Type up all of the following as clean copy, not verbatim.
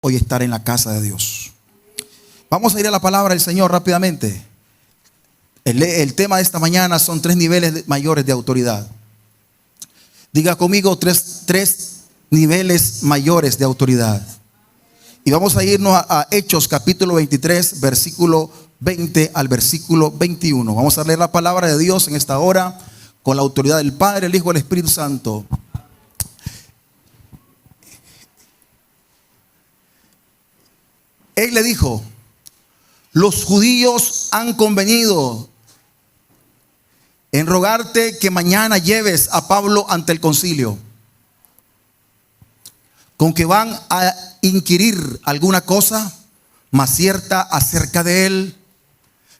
Hoy estar en la casa de Dios. Vamos a ir a la palabra del Señor rápidamente. El tema de esta mañana son 3 niveles mayores de autoridad. Diga conmigo, tres niveles mayores de autoridad. Y vamos a irnos a Hechos capítulo 23, versículo 20 al versículo 21. Vamos a leer la palabra de Dios en esta hora con la autoridad del Padre, el Hijo y el Espíritu Santo. Él le dijo: los judíos han convenido en rogarte que mañana lleves a Pablo ante el concilio, con que van a inquirir alguna cosa más cierta acerca de él.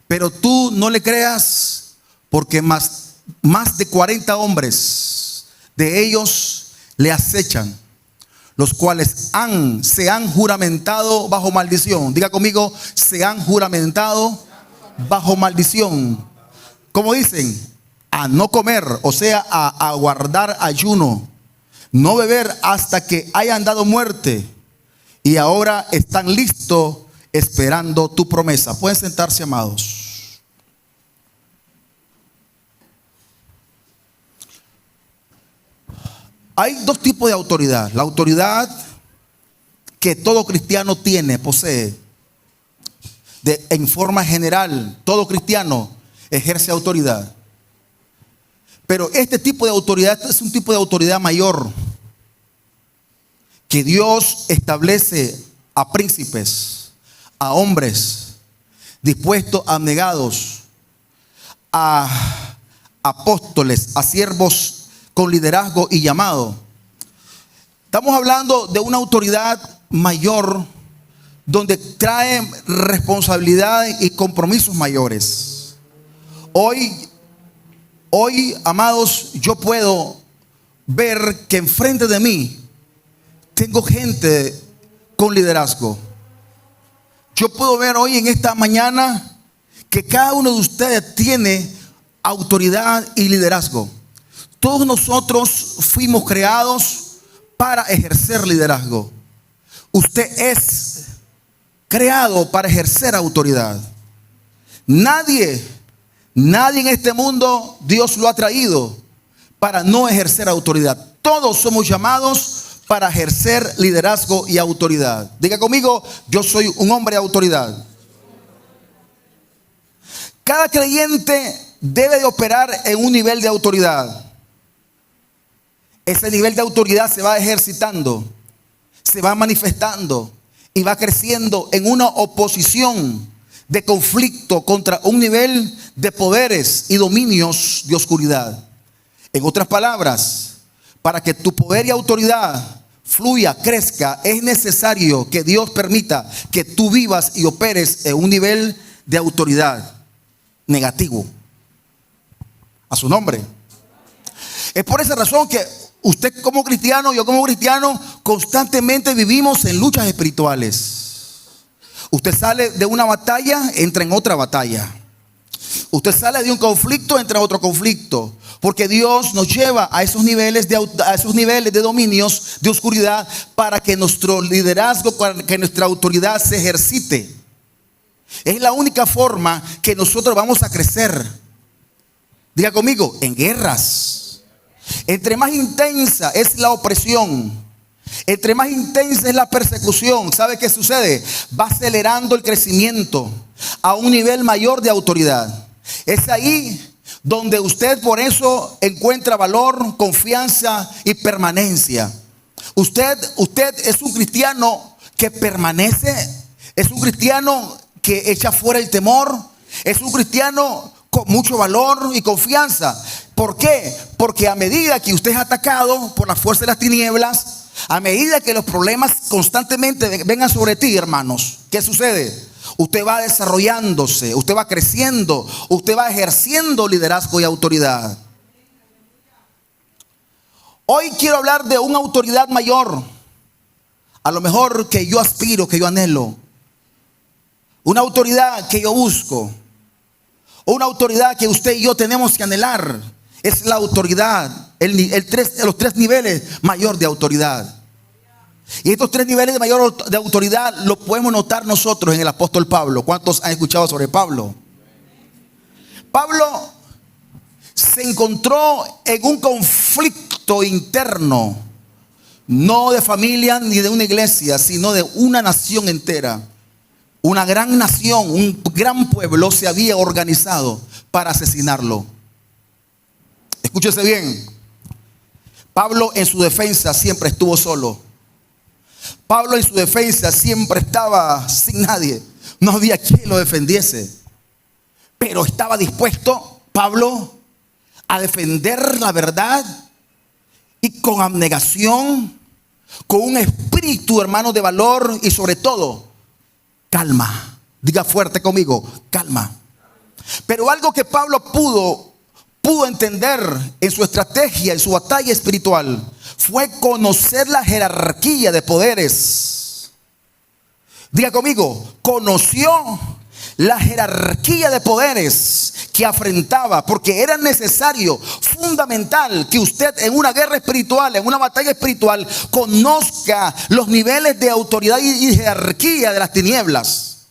Pero tú no le creas, porque más de 40 hombres de ellos le acechan, los cuales se han juramentado bajo maldición. Diga conmigo, se han juramentado bajo maldición. Como dicen, a no comer, o sea, a guardar ayuno, no beber hasta que hayan dado muerte. Y ahora están listos esperando tu promesa. Pueden sentarse, amados. Hay 2 tipos de autoridad. La autoridad que todo cristiano posee. En forma general, todo cristiano ejerce autoridad. Pero este tipo de autoridad es un tipo de autoridad mayor, que Dios establece a príncipes, a hombres dispuestos, abnegados, a apóstoles, a siervos con liderazgo y llamado. Estamos hablando de una autoridad mayor, donde trae responsabilidades y compromisos mayores. Hoy, amados, yo puedo ver que enfrente de mí tengo gente con liderazgo. Yo puedo ver hoy en esta mañana que cada uno de ustedes tiene autoridad y liderazgo. Todos nosotros fuimos creados para ejercer liderazgo. Usted es creado para ejercer autoridad. Nadie en este mundo Dios lo ha traído para no ejercer autoridad. Todos somos llamados para ejercer liderazgo y autoridad. Diga conmigo, yo soy un hombre de autoridad. Cada creyente debe de operar en un nivel de autoridad. Ese nivel de autoridad se va ejercitando, se va manifestando y va creciendo en una oposición de conflicto contra un nivel de poderes y dominios de oscuridad. En otras palabras, para que tu poder y autoridad fluya, crezca, es necesario que Dios permita que tú vivas y operes en un nivel de autoridad negativo. A su nombre. Es por esa razón que usted como cristiano, yo como cristiano, constantemente vivimos en luchas espirituales. Usted sale de una batalla, entra en otra batalla. Usted sale de un conflicto, entra en otro conflicto. Porque Dios nos lleva a esos niveles de dominios de oscuridad, para que nuestro liderazgo, para que nuestra autoridad se ejercite. Es la única forma que nosotros vamos a crecer. Diga conmigo, en guerras. Entre más intensa es la opresión, entre más intensa es la persecución, ¿sabe qué sucede? Va acelerando el crecimiento a un nivel mayor de autoridad. Es ahí donde usted por eso encuentra valor, confianza y permanencia. Usted es un cristiano que permanece, es un cristiano que echa fuera el temor, es un cristiano con mucho valor y confianza. ¿Por qué? Porque a medida que usted es atacado por la fuerza de las tinieblas, a medida que los problemas constantemente vengan sobre ti, hermanos, ¿qué sucede? Usted va desarrollándose, usted va creciendo, usted va ejerciendo liderazgo y autoridad. Hoy quiero hablar de una autoridad mayor, a lo mejor que yo aspiro, que yo anhelo. Una autoridad que yo busco. Una autoridad que usted y yo tenemos que anhelar. Es la autoridad, los 3 niveles mayor de autoridad. Y estos tres niveles de mayor de autoridad los podemos notar nosotros en el apóstol Pablo. ¿Cuántos han escuchado sobre Pablo? Pablo se encontró en un conflicto interno, no de familia ni de una iglesia, sino de una nación entera. Una gran nación, un gran pueblo se había organizado para asesinarlo. Escúchese bien. Pablo en su defensa siempre estuvo solo. Pablo en su defensa siempre estaba sin nadie. No había quien lo defendiese. Pero estaba dispuesto Pablo a defender la verdad y con abnegación, con un espíritu, hermano, de valor y sobre todo, calma. Diga fuerte conmigo, calma. Pero algo que Pablo pudo entender en su estrategia, en su batalla espiritual, fue conocer la jerarquía de poderes. Diga conmigo, conoció la jerarquía de poderes que afrontaba, porque era necesario, fundamental, que usted en una guerra espiritual, en una batalla espiritual, conozca los niveles de autoridad y jerarquía de las tinieblas.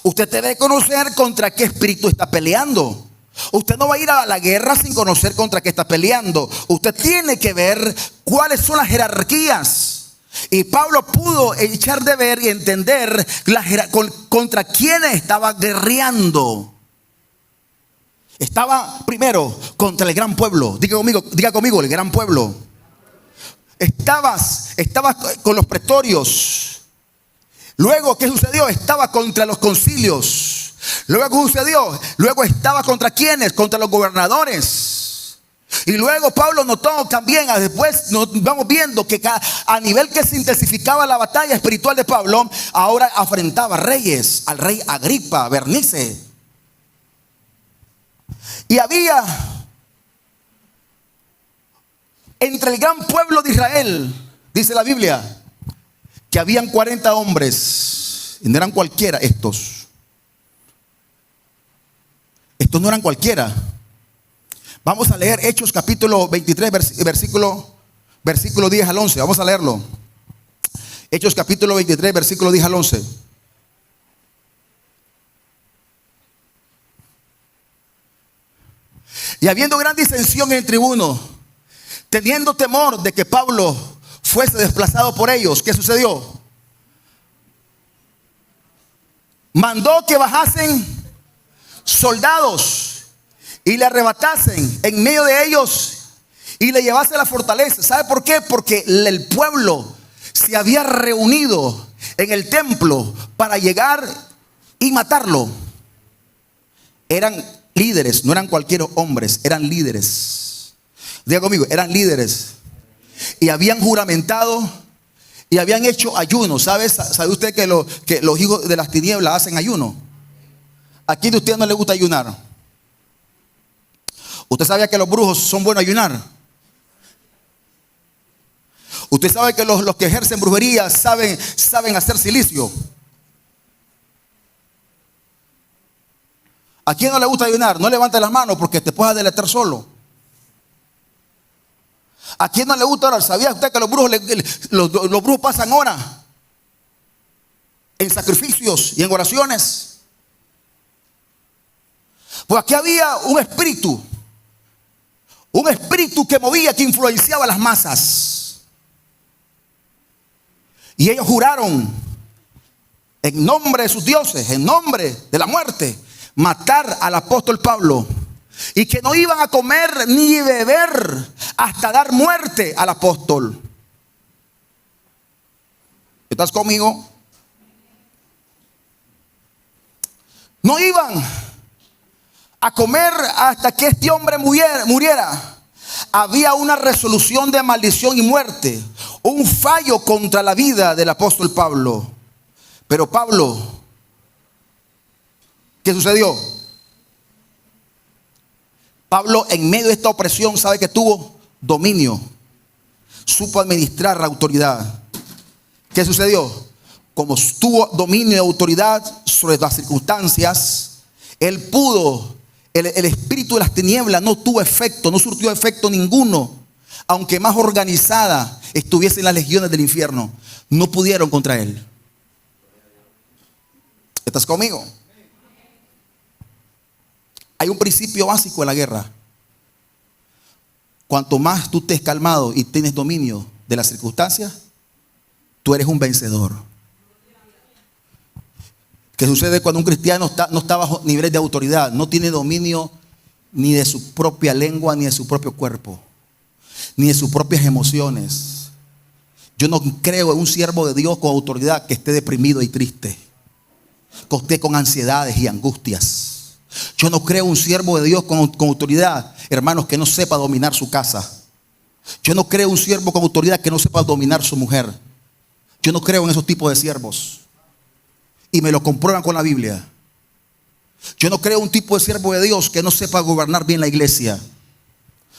Usted debe conocer contra qué espíritu está peleando. Usted no va a ir a la guerra sin conocer contra qué está peleando. Usted tiene que ver cuáles son las jerarquías. Y Pablo pudo echar de ver y entender contra quiénes estaba guerreando. Estaba primero contra el gran pueblo. Diga conmigo, el gran pueblo. Estabas con los pretorios. Luego, ¿qué sucedió? Estaba contra los concilios. Luego, ¿qué sucedió? Luego estaba contra quiénes? Contra los gobernadores. Y luego Pablo notó también, después nos vamos viendo que a nivel que se intensificaba la batalla espiritual de Pablo, ahora afrontaba reyes, al rey Agripa, Bernice. Y había entre el gran pueblo de Israel, dice la Biblia, que habían 40 hombres, y no eran cualquiera estos. Estos no eran cualquiera. Vamos a leer Hechos capítulo 23, versículo 10 al 11. Vamos a leerlo. Hechos capítulo 23, versículo 10 al 11. Y habiendo gran disensión en el tribuno, teniendo temor de que Pablo fuese desplazado por ellos, ¿qué sucedió? Mandó que bajasen soldados y le arrebatasen en medio de ellos y le llevasen a la fortaleza. ¿Sabe por qué? Porque el pueblo se había reunido en el templo para llegar y matarlo. Eran líderes, no eran cualquier hombres, eran líderes. Diga conmigo, eran líderes. Y habían juramentado y habían hecho ayuno. ¿Sabe usted que los hijos de las tinieblas hacen ayuno? ¿A quién de ustedes no le gusta ayunar? ¿Usted sabía que los brujos son buenos a ayunar? ¿Usted sabe que los que ejercen brujería saben hacer silicio? ¿A quién no le gusta ayunar? No levante las manos porque te puedes deleitar solo. ¿A quién no le gusta orar? ¿Sabía usted que los brujos pasan horas en sacrificios y en oraciones? Pues aquí había un espíritu que movía, que influenciaba a las masas. Y ellos juraron en nombre de sus dioses, en nombre de la muerte, matar al apóstol Pablo. Y que no iban a comer ni beber hasta dar muerte al apóstol. ¿Estás conmigo? No iban a comer hasta que este hombre muriera. Había una resolución de maldición y muerte, un fallo contra la vida del apóstol Pablo. Pero Pablo, ¿qué sucedió? Pablo, en medio de esta opresión, sabe que tuvo dominio, supo administrar la autoridad. ¿Qué sucedió? Como tuvo dominio y autoridad sobre las circunstancias, él pudo. El espíritu de las tinieblas no tuvo efecto, no surtió efecto ninguno aunque más organizada estuviesen las legiones del infierno, no pudieron contra él. ¿Estás conmigo? Hay un principio básico en la guerra. Cuanto más tú estés calmado y tienes dominio de las circunstancias, tú eres un vencedor. ¿Qué sucede cuando un cristiano no está bajo niveles de autoridad? No tiene dominio ni de su propia lengua, ni de su propio cuerpo, ni de sus propias emociones. Yo no creo en un siervo de Dios con autoridad que esté deprimido y triste, que esté con ansiedades y angustias. Yo no creo en un siervo de Dios con autoridad, hermanos, que no sepa dominar su casa. Yo no creo en un siervo con autoridad que no sepa dominar su mujer. Yo no creo en esos tipos de siervos. Y me lo comprueban con la Biblia. Yo no creo en un tipo de siervo de Dios que no sepa gobernar bien la iglesia.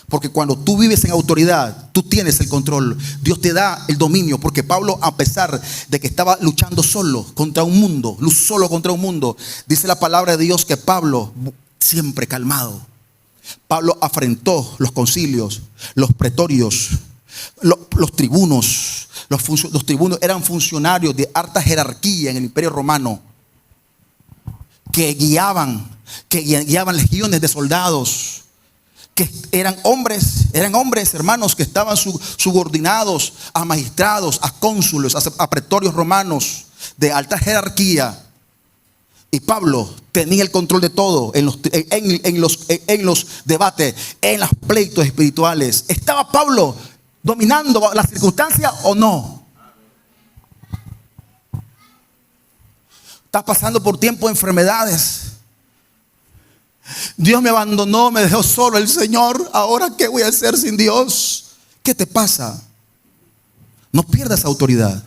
Porque cuando tú vives en autoridad, tú tienes el control. Dios te da el dominio. Porque Pablo, a pesar de que estaba luchando solo contra un mundo, dice la palabra de Dios que Pablo, siempre calmado, Pablo afrentó los concilios, los pretorios, los tribunos. Los tribunos eran funcionarios de alta jerarquía en el Imperio Romano, que guiaban legiones de soldados, que eran hombres, hermanos, que estaban subordinados a magistrados, a cónsules, a pretorios romanos de alta jerarquía. Y Pablo tenía el control de todo en los debates, en los pleitos espirituales. ¿Estaba Pablo dominando las circunstancias o no? Estás pasando por tiempo de enfermedades. Dios me abandonó, me dejó solo el Señor. Ahora, ¿qué voy a hacer sin Dios? ¿Qué te pasa? No pierdas autoridad.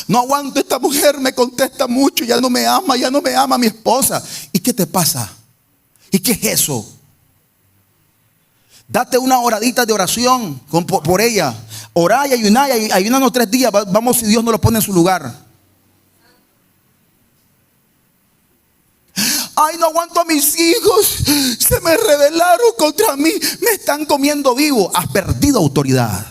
No aguanto, esta mujer me contesta mucho, ya no me ama mi esposa. ¿Y qué te pasa? ¿Y qué es eso? Date una horadita de oración por ella. Orá y ayunanos 3 días. Vamos, si Dios no lo pone en su lugar. Ay, no aguanto a mis hijos. Se me rebelaron contra mí. Me están comiendo vivo. Has perdido autoridad.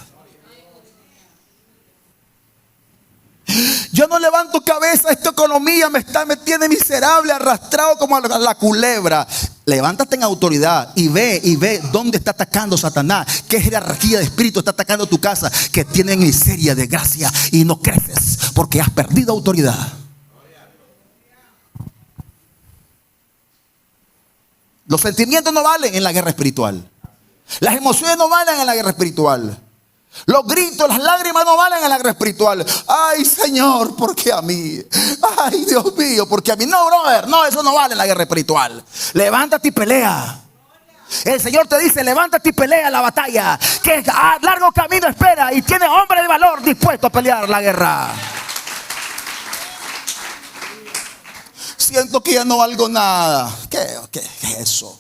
Yo no levanto cabeza. Esta economía me tiene miserable, arrastrado como la culebra. Levántate en autoridad y ve dónde está atacando Satanás. Qué jerarquía de espíritu está atacando tu casa, que tienen miseria, desgracia, y no creces porque has perdido autoridad. Los sentimientos no valen en la guerra espiritual. Las emociones no valen en la guerra espiritual. Los gritos, las lágrimas no valen en la guerra espiritual. Ay, Señor, ¿por qué a mí? Ay, Dios mío, ¿por qué a mí? No, brother, no, eso no vale en la guerra espiritual. Levántate y pelea. El Señor te dice, levántate y pelea la batalla, que a largo camino espera, y tiene hombre de valor dispuesto a pelear la guerra. Siento que ya no valgo nada. ¿Qué es eso?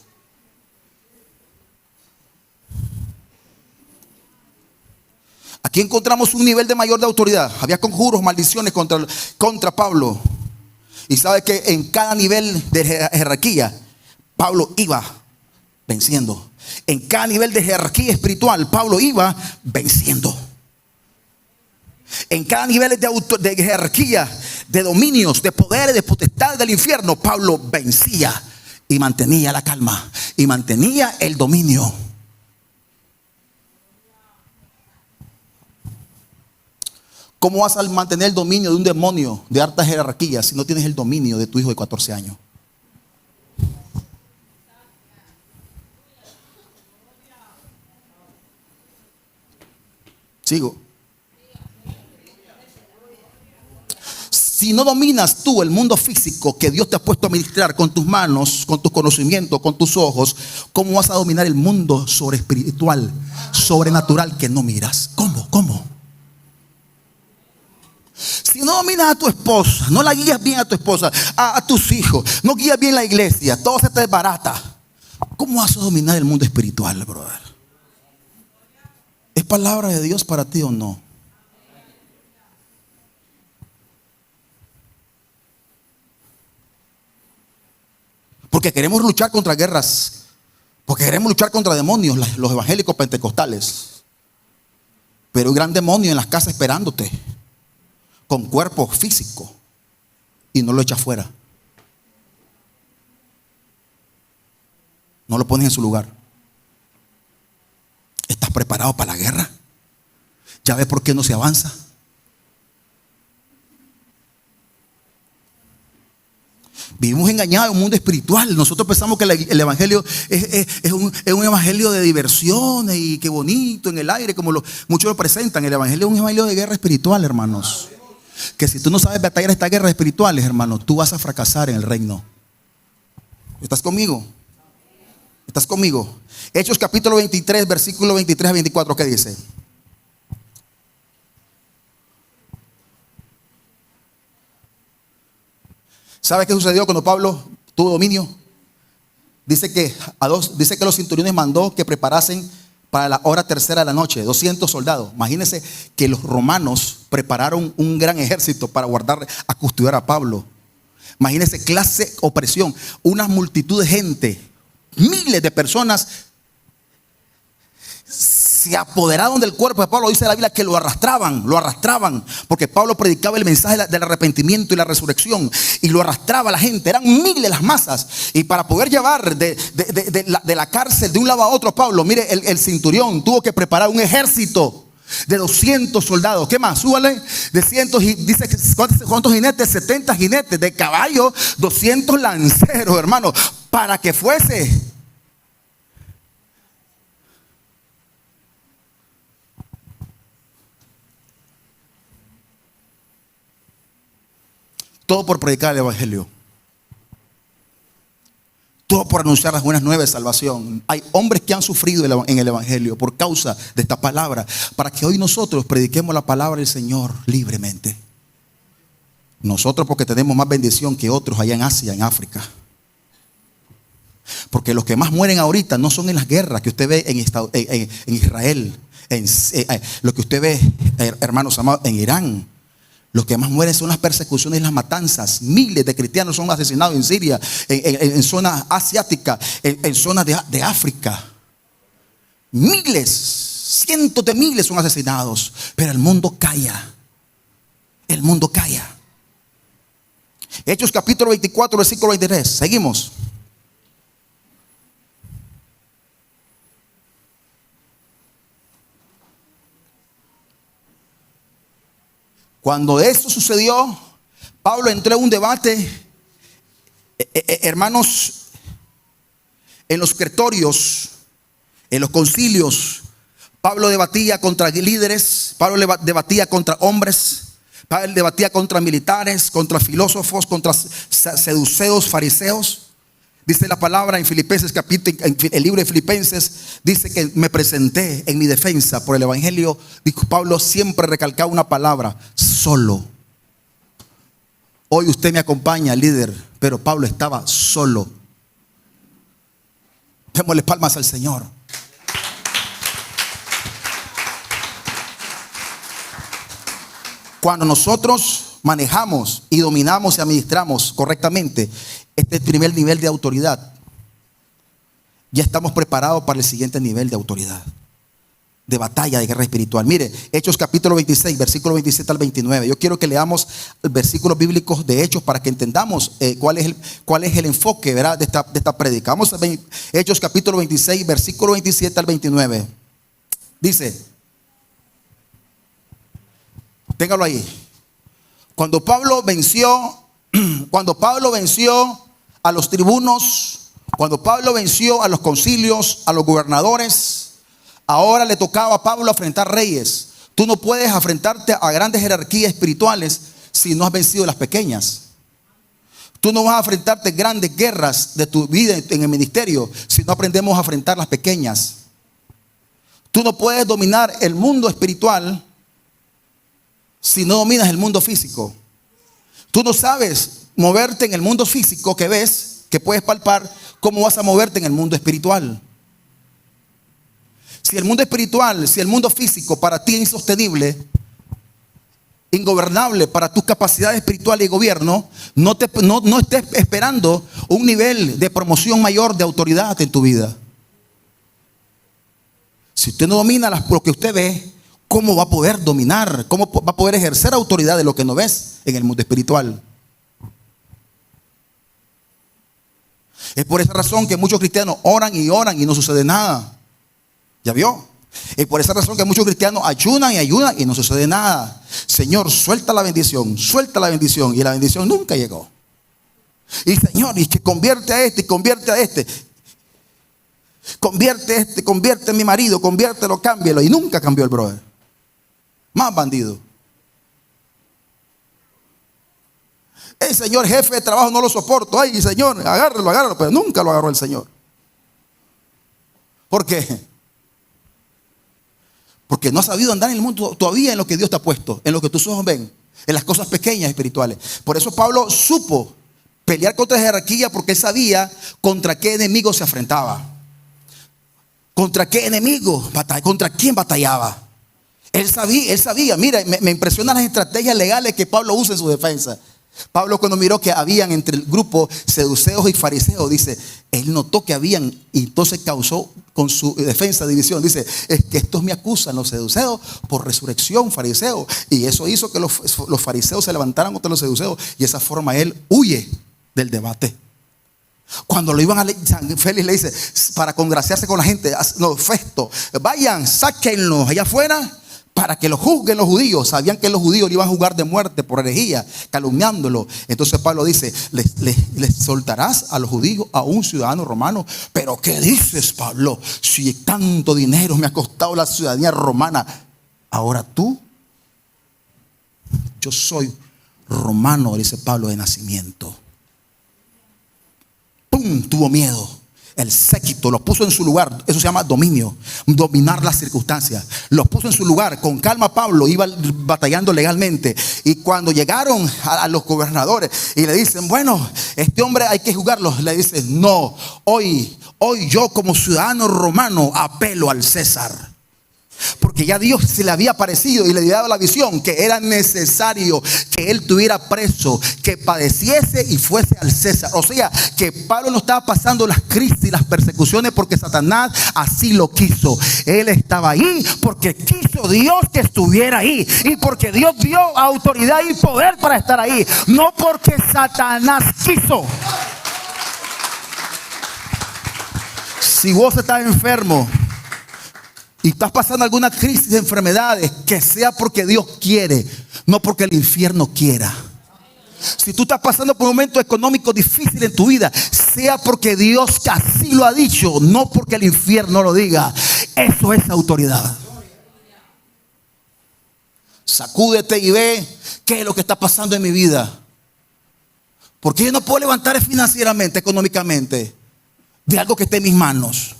Aquí encontramos un nivel de mayor de autoridad. Había conjuros, maldiciones contra Pablo. Y sabe que en cada nivel de jerarquía, Pablo iba venciendo. En cada nivel de jerarquía espiritual, Pablo iba venciendo. En cada nivel de jerarquía, de dominios, de poderes, de potestades del infierno, Pablo vencía y mantenía la calma y mantenía el dominio. ¿Cómo vas a mantener el dominio de un demonio de alta jerarquía si no tienes el dominio de tu hijo de 14 años? Sigo. Si no dominas tú el mundo físico que Dios te ha puesto a administrar con tus manos, con tus conocimientos, con tus ojos, ¿cómo vas a dominar el mundo espiritual, sobrenatural que no miras? ¿Cómo? Si no dominas a tu esposa, no la guías bien a tu esposa, a tus hijos, no guías bien la iglesia, todo se te desbarata. ¿Cómo vas a dominar el mundo espiritual, brother? ¿Es palabra de Dios para ti o no? Porque queremos luchar contra guerras Porque queremos luchar contra demonios, los evangélicos pentecostales. Pero hay un gran demonio en las casas esperándote, con cuerpo físico, y no lo echas fuera. No lo pones en su lugar. ¿Estás preparado para la guerra? ¿Ya ves por qué no se avanza? Vivimos engañados en un mundo espiritual. Nosotros pensamos que el evangelio es un evangelio de diversiones y qué bonito en el aire, como muchos lo presentan. El evangelio es un evangelio de guerra espiritual, hermanos. Que si tú no sabes batallar estas guerras espirituales, hermanos, tú vas a fracasar en el reino. ¿Estás conmigo? ¿Estás conmigo? Hechos capítulo 23, versículo 23 a 24, ¿qué dice? ¿Sabe qué sucedió cuando Pablo tuvo dominio? Dice que los centuriones mandó que preparasen para la hora tercera de la noche 200 soldados. Imagínense que los romanos prepararon un gran ejército para a custodiar a Pablo. Imagínense clase opresión, una multitud de gente, miles de personas se apoderaron del cuerpo de Pablo. Dice la Biblia que lo arrastraban, porque Pablo predicaba el mensaje del arrepentimiento y la resurrección, y lo arrastraba la gente. Eran miles las masas, y para poder llevar de la cárcel de un lado a otro a Pablo, mire, el centurión tuvo que preparar un ejército de 200 soldados. ¿Qué más? Súbale. De cientos, dice ¿cuántos jinetes? 70 jinetes de caballo, 200 lanceros, hermano, para que fuese. Todo por predicar el evangelio. Todo por anunciar las buenas nuevas de salvación. Hay hombres que han sufrido en el evangelio por causa de esta palabra, para que hoy nosotros prediquemos la palabra del Señor libremente. Nosotros porque tenemos más bendición que otros allá en Asia, en África. Porque los que más mueren ahorita no son en las guerras que usted ve en Israel, lo que usted ve, hermanos amados, en Irán. Los que más mueren son las persecuciones y las matanzas. Miles de cristianos son asesinados en Siria, en zonas asiáticas, en zonas de África. Miles, cientos de miles son asesinados. Pero el mundo calla. El mundo calla. Hechos capítulo 24, versículo 23. Seguimos. Cuando esto sucedió, Pablo entró en un debate, hermanos, en los pretorios, en los concilios. Pablo debatía contra líderes, Pablo debatía contra hombres, Pablo debatía contra militares, contra filósofos, contra saduceos, fariseos. Dice la palabra en Filipenses, en el libro de Filipenses, dice que me presenté en mi defensa por el evangelio. Dijo Pablo, siempre recalcaba una palabra: solo. Hoy usted me acompaña, líder, pero Pablo estaba solo. Démosle palmas al Señor. Cuando nosotros manejamos y dominamos y administramos correctamente este primer nivel de autoridad, ya estamos preparados para el siguiente nivel de autoridad, de batalla, de guerra espiritual. Mire, Hechos capítulo 26, versículo 27 al 29. Yo quiero que leamos versículos bíblicos de Hechos para que entendamos cuál es el enfoque, ¿verdad?, de esta prédica. Vamos a ver Hechos capítulo 26, versículo 27 al 29. Dice, téngalo ahí. Cuando Pablo venció a los tribunos, cuando Pablo venció a los concilios, a los gobernadores, ahora le tocaba a Pablo afrentar reyes. Tú no puedes afrentarte a grandes jerarquías espirituales si no has vencido las pequeñas. Tú no vas a enfrentarte grandes guerras de tu vida en el ministerio si no aprendemos a afrontar las pequeñas. Tú no puedes dominar el mundo espiritual si no dominas el mundo físico. Tú no sabes moverte en el mundo físico que ves, que puedes palpar. ¿Cómo vas a moverte en el mundo espiritual? Si el mundo espiritual, si el mundo físico para ti es insostenible, ingobernable para tus capacidades espirituales y gobierno, no estés esperando un nivel de promoción mayor de autoridad en tu vida. Si usted no domina lo que usted ve, ¿cómo va a poder dominar? ¿Cómo va a poder ejercer autoridad de lo que no ves en el mundo espiritual? Es por esa razón que muchos cristianos oran y no sucede nada. ¿Ya vio? Es por esa razón que muchos cristianos ayunan y no sucede nada. Señor, suelta la bendición. Y la bendición nunca llegó. Y Señor, y que convierte a este y convierte a este. Convierte a mi marido, conviértelo, cámbialo. Y nunca cambió el brother. Más bandido. El señor jefe de trabajo no lo soporto. Ay, Señor, agárralo. Pero nunca lo agarró el Señor. ¿Por qué? Porque no ha sabido andar en el mundo todavía en lo que Dios te ha puesto, en lo que tus ojos ven, en las cosas pequeñas espirituales. Por eso Pablo supo pelear contra la jerarquía, porque él sabía contra qué enemigo se enfrentaba. ¿Contra qué enemigo? ¿Contra quién batallaba? Él sabía. Mira, me impresionan las estrategias legales que Pablo usa en su defensa. Pablo, cuando miró que habían entre el grupo seduceos y fariseos, dice, él notó que habían, y entonces causó con su defensa división. Dice, es que estos me acusan, los seduceos, por resurrección, fariseos. Y eso hizo que los fariseos se levantaran contra los seduceos. Y de esa forma él huye del debate. Cuando lo iban a San Félix le dice, para congraciarse con la gente, no, Festo, vayan, sáquenlos allá afuera para que lo juzguen los judíos. Sabían que los judíos le iban a juzgar de muerte por herejía, calumniándolo. Entonces Pablo dice, les soltarás a los judíos a un ciudadano romano. Pero ¿qué dices, Pablo? Si tanto dinero me ha costado la ciudadanía romana. Ahora tú, yo soy romano, dice Pablo, de nacimiento. ¡Pum! Tuvo miedo. El séquito los puso en su lugar. Eso se llama dominio. Dominar las circunstancias. Los puso en su lugar. Con calma Pablo iba batallando legalmente. Y cuando llegaron a los gobernadores y le dicen, bueno, este hombre hay que juzgarlo, le dicen, no, hoy yo como ciudadano romano apelo al César. Porque ya Dios se le había aparecido y le había dado la visión que era necesario que él estuviera preso, que padeciese y fuese al César. O sea, que Pablo no estaba pasando las crisis y las persecuciones porque Satanás así lo quiso. Él estaba ahí porque quiso Dios que estuviera ahí. Y porque Dios dio autoridad y poder para estar ahí. No porque Satanás quiso. Si vos estás enfermo y estás pasando alguna crisis de enfermedades, que sea porque Dios quiere, no porque el infierno quiera. Si tú estás pasando por un momento económico difícil en tu vida, sea porque Dios así lo ha dicho, no porque el infierno lo diga. Eso es autoridad. Sacúdete y ve qué es lo que está pasando en mi vida. Porque yo no puedo levantar financieramente, económicamente, de algo que esté en mis manos.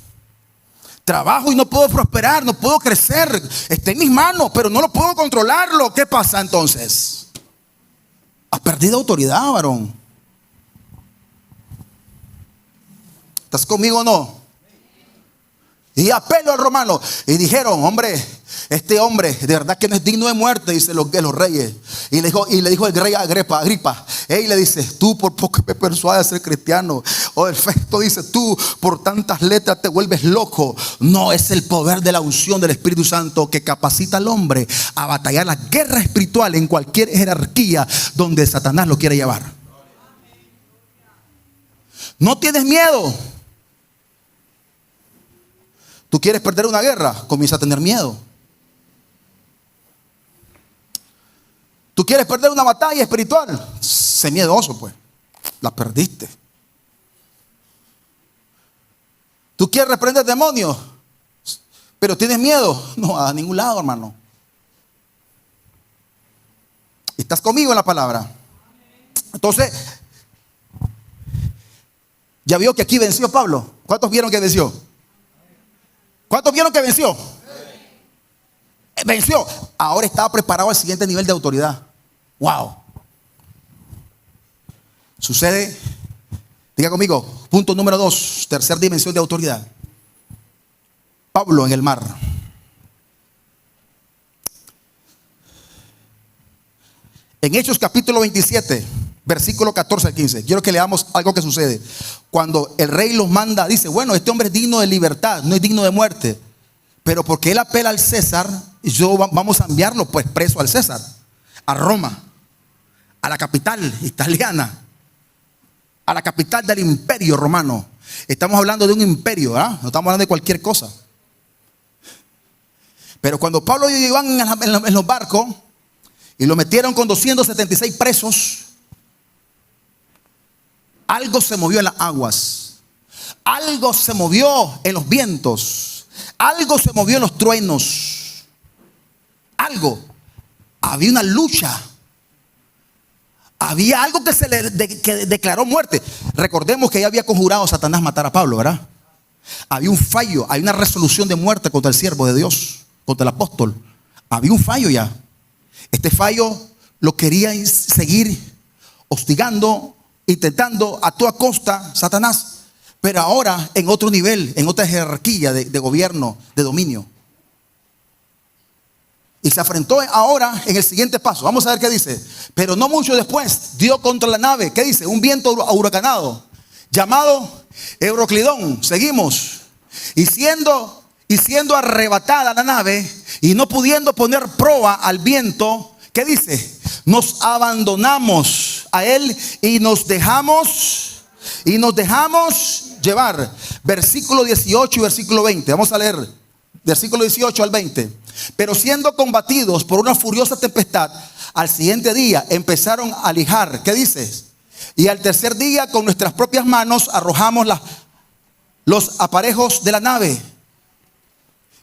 Trabajo y no puedo prosperar, no puedo crecer. Está en mis manos, pero no lo puedo controlarlo. ¿Qué pasa entonces? Has perdido autoridad, varón. ¿Estás conmigo o no? Y apelo al romano. Y dijeron, hombre, este hombre de verdad que no es digno de muerte, dice los reyes. Y le dijo el rey Agripa, y le dice, tú por poco me persuades a ser cristiano. O el Festo dice, tú por tantas letras te vuelves loco. No, es el poder de la unción del Espíritu Santo que capacita al hombre a batallar la guerra espiritual en cualquier jerarquía donde Satanás lo quiere llevar. No tienes miedo. Tú quieres perder una guerra, comienza a tener miedo. Tú quieres perder una batalla espiritual, sé miedoso, pues. La perdiste. Tú quieres reprender demonios, pero tienes miedo. No, a ningún lado, hermano. ¿Estás conmigo en la palabra? Entonces, ya vio que aquí venció Pablo. ¿Cuántos vieron que venció? ¿Cuántos vieron que venció? Venció. Ahora estaba preparado al siguiente nivel de autoridad. Wow. Sucede, diga conmigo, punto número 2, tercera dimensión de autoridad. Pablo en el mar. En Hechos capítulo 27, versículo 14 al 15. Quiero que leamos algo que sucede. Cuando el rey los manda, dice, bueno, este hombre es digno de libertad, no es digno de muerte. Pero porque él apela al César, vamos a enviarlo pues preso al César, a Roma, a la capital italiana, a la capital del imperio romano. Estamos hablando de un imperio, no estamos hablando de cualquier cosa. Pero cuando Pablo y ellos iban en los barcos y lo metieron con 276 presos, algo se movió en las aguas, algo se movió en los vientos, algo se movió en los truenos, algo. Había una lucha, había algo que que declaró muerte. Recordemos que ya había conjurado a Satanás matar a Pablo, ¿verdad? Había un fallo, hay una resolución de muerte contra el siervo de Dios, contra el apóstol. Había un fallo ya. Este fallo lo quería seguir hostigando, intentando a toda costa Satanás, pero ahora en otro nivel, en otra jerarquía de gobierno, de dominio. Y se afrontó ahora en el siguiente paso. Vamos a ver qué dice. Pero no mucho después dio contra la nave. ¿Qué dice? Un viento huracanado llamado Euroclidón. Seguimos. Y siendo arrebatada la nave y no pudiendo poner proa al viento, ¿qué dice? Nos abandonamos a él y nos dejamos llevar. Versículo 18 y versículo 20. Vamos a leer versículo 18 al 20. Pero siendo combatidos por una furiosa tempestad, al siguiente día empezaron a lijar. ¿Qué dices? Y al tercer día con nuestras propias manos arrojamos los aparejos de la nave.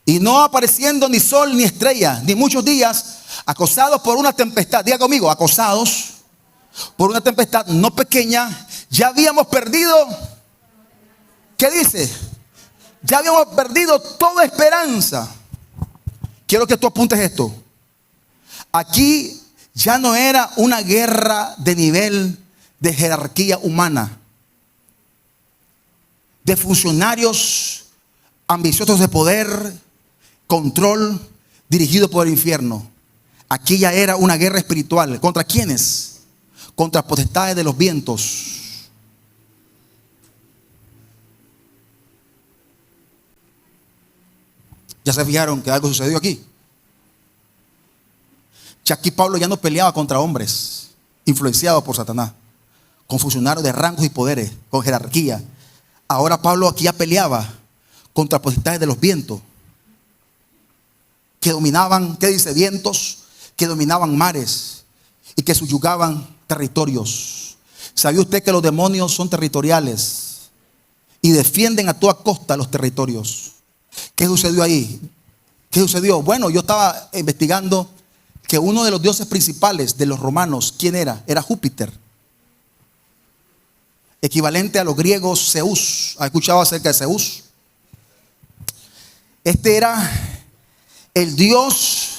Y no apareciendo ni sol ni estrella, ni muchos días, acosados por una tempestad. Diga conmigo, acosados por una tempestad no pequeña, ya habíamos perdido. ¿Qué dice? Ya habíamos perdido toda esperanza. Quiero que tú apuntes esto. Aquí ya no era una guerra de nivel de jerarquía humana, de funcionarios ambiciosos de poder, control, dirigido por el infierno. Aquí ya era una guerra espiritual. ¿Contra quiénes? Contra potestades de los vientos. ¿Ya se fijaron que algo sucedió aquí? Que aquí Pablo ya no peleaba contra hombres influenciados por Satanás, con funcionarios de rangos y poderes, con jerarquía. Ahora Pablo aquí ya peleaba contra potestades de los vientos, que dominaban, ¿qué dice? Vientos que dominaban mares y que subyugaban territorios. ¿Sabía usted que los demonios son territoriales y defienden a toda costa los territorios? ¿Qué sucedió ahí? ¿Qué sucedió? Bueno, yo estaba investigando que uno de los dioses principales de los romanos, ¿quién era? Era Júpiter, equivalente a los griegos Zeus. ¿Ha escuchado acerca de Zeus? Este era el dios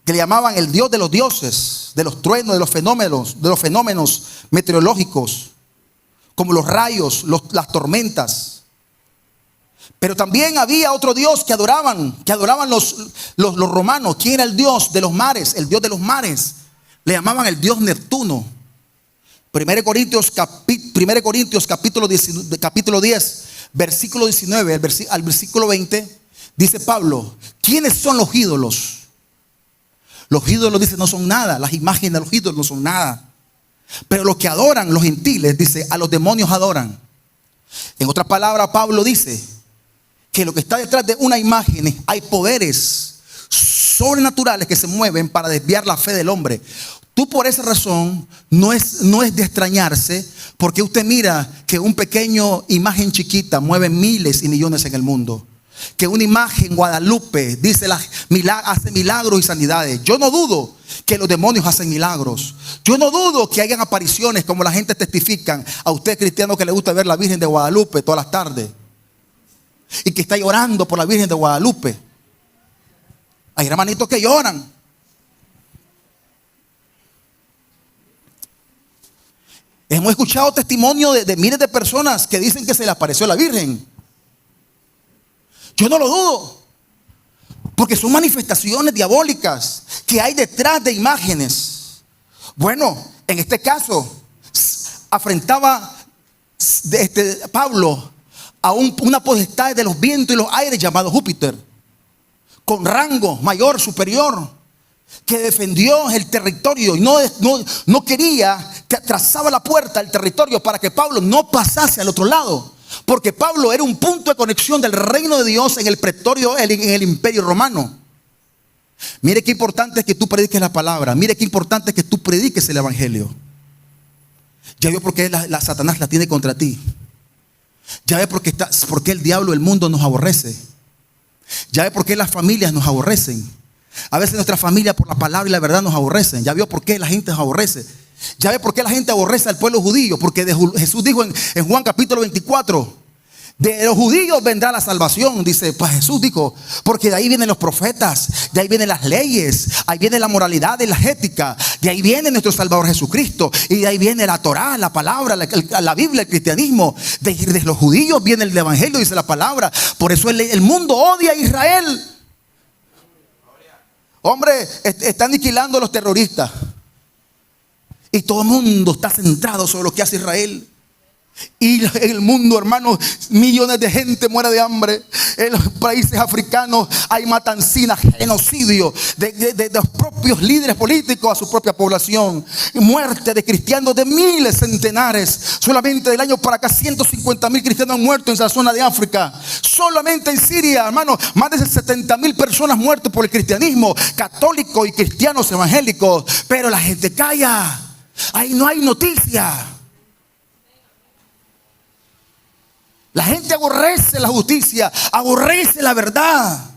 que le llamaban el dios de los dioses, de los truenos, de los fenómenos meteorológicos, como los rayos, las tormentas. Pero también había otro dios que adoraban los romanos. ¿Quién era el dios de los mares? El dios de los mares. Le llamaban el dios Neptuno. 1 Corintios capítulo 10, versículo 19 al versículo 20, dice Pablo, ¿quiénes son los ídolos? Los ídolos, dice, no son nada. Las imágenes de los ídolos no son nada. Pero los que adoran, los gentiles, dice, a los demonios adoran. En otras palabras, Pablo dice que lo que está detrás de una imagen, hay poderes sobrenaturales que se mueven para desviar la fe del hombre. Tú por esa razón no es de extrañarse, porque usted mira que un pequeño imagen chiquita mueve miles y millones en el mundo. Que una imagen Guadalupe dice hace milagros y sanidades. Yo no dudo que los demonios hacen milagros. Yo no dudo que hayan apariciones como la gente testifican. A usted cristiano que le gusta ver la Virgen de Guadalupe todas las tardes y que está llorando por la Virgen de Guadalupe. Hay hermanitos que lloran. Hemos escuchado testimonio de miles de personas que dicen que se le apareció la Virgen. Yo no lo dudo, porque son manifestaciones diabólicas que hay detrás de imágenes. Bueno, en este caso afrentaba Pablo a una potestad de los vientos y los aires llamado Júpiter. con rango mayor, superior, que defendió el territorio y no quería, que trazaba la puerta al territorio para que Pablo no pasase al otro lado. Porque Pablo era un punto de conexión del reino de Dios en el pretorio, en el imperio romano. Mire qué importante es que tú prediques la palabra. Mire qué importante es que tú prediques el evangelio. Ya veo por qué la Satanás la tiene contra ti. Ya ve por qué el diablo del mundo nos aborrece. Ya ve por qué las familias nos aborrecen. A veces nuestra familia por la palabra y la verdad nos aborrecen. Ya vio por qué la gente nos aborrece. Ya ve por qué la gente aborrece al pueblo judío. Porque Jesús dijo en Juan capítulo 24, de los judíos vendrá la salvación. Dice, pues Jesús dijo, porque de ahí vienen los profetas, de ahí vienen las leyes, ahí viene la moralidad y la ética, de ahí viene nuestro Salvador Jesucristo, y de ahí viene la Torá, la palabra, la Biblia, el cristianismo. De los judíos viene el evangelio, dice la palabra. Por eso el mundo odia a Israel. Hombre, están aniquilando a los terroristas y todo el mundo está centrado sobre lo que hace Israel. Y en el mundo, hermanos, millones de gente muere de hambre. En los países africanos hay matancinas, genocidio de los propios líderes políticos a su propia población. Muerte de cristianos de miles, centenares. Solamente del año para acá 150,000 cristianos han muerto en esa zona de África. Solamente en Siria, hermanos, más de 70,000 personas muertas por el cristianismo, católicos y cristianos evangélicos. Pero la gente calla. Ahí no hay noticia. La gente aborrece la justicia, aborrece la verdad.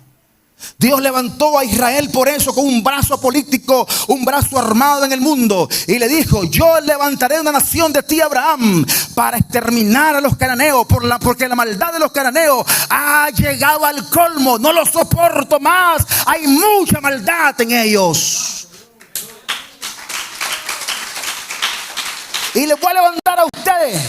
Dios levantó a Israel por eso con un brazo político, un brazo armado en el mundo. Y le dijo, yo levantaré una nación de ti, Abraham, para exterminar a los cananeos. Porque la maldad de los cananeos ha llegado al colmo. No lo soporto más. Hay mucha maldad en ellos. Y les voy a levantar a ustedes.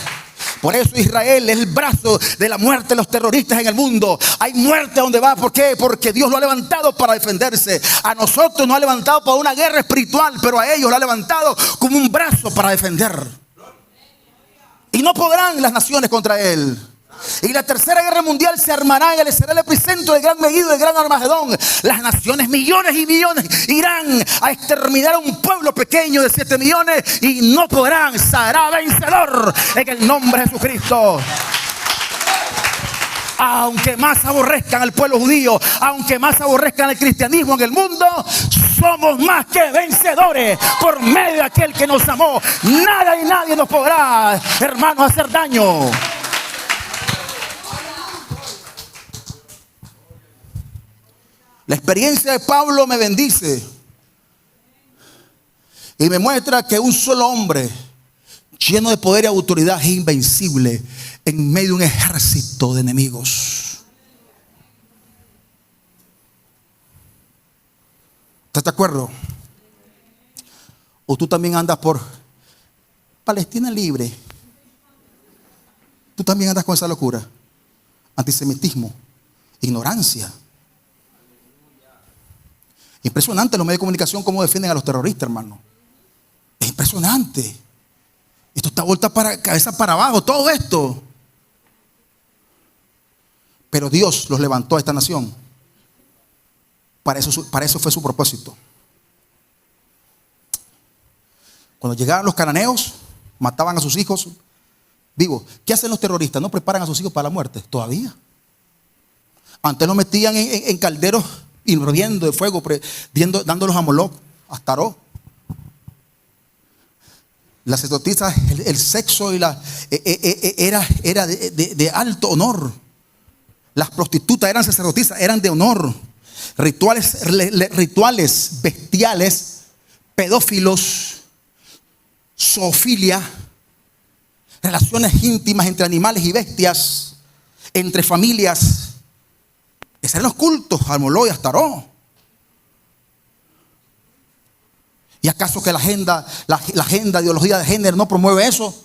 Por eso Israel es el brazo de la muerte de los terroristas en el mundo. Hay muerte donde va. ¿Por qué? Porque Dios lo ha levantado para defenderse. A nosotros nos ha levantado para una guerra espiritual, pero a ellos lo ha levantado como un brazo para defender. Y no podrán las naciones contra él. Y la tercera guerra mundial se armará y será el epicentro del gran Megiddo, del gran Armagedón. Las naciones, millones y millones, irán a exterminar a un pueblo pequeño de 7 millones y no podrán. Será vencedor en el nombre de Jesucristo. Aunque más aborrezcan al pueblo judío, aunque más aborrezcan el cristianismo en el mundo, somos más que vencedores por medio de aquel que nos amó. Nada y nadie nos podrá, hermanos, hacer daño. La experiencia de Pablo me bendice y me muestra que un solo hombre lleno de poder y autoridad es invencible en medio de un ejército de enemigos. ¿Estás de acuerdo? ¿O tú también andas por Palestina libre? ¿Tú también andas con esa locura? Antisemitismo, ignorancia. Impresionante los medios de comunicación cómo defienden a los terroristas, hermano. Es impresionante. Esto está vuelta para cabeza para abajo, todo esto. Pero Dios los levantó a esta nación. Para eso fue su propósito. Cuando llegaban los cananeos, mataban a sus hijos vivos. ¿Qué hacen los terroristas? No preparan a sus hijos para la muerte. Todavía. Antes los metían en calderos hirviendo de fuego, dándolos a Moloch, a Astaró. Las sacerdotisas, el sexo era de alto honor. Las prostitutas eran sacerdotisas, eran de honor. Rituales bestiales, pedófilos, zoofilia, relaciones íntimas entre animales y bestias, entre familias. Esos eran los cultos a Moloch y a Astaró. ¿Y acaso que la agenda, ideología de género no promueve eso?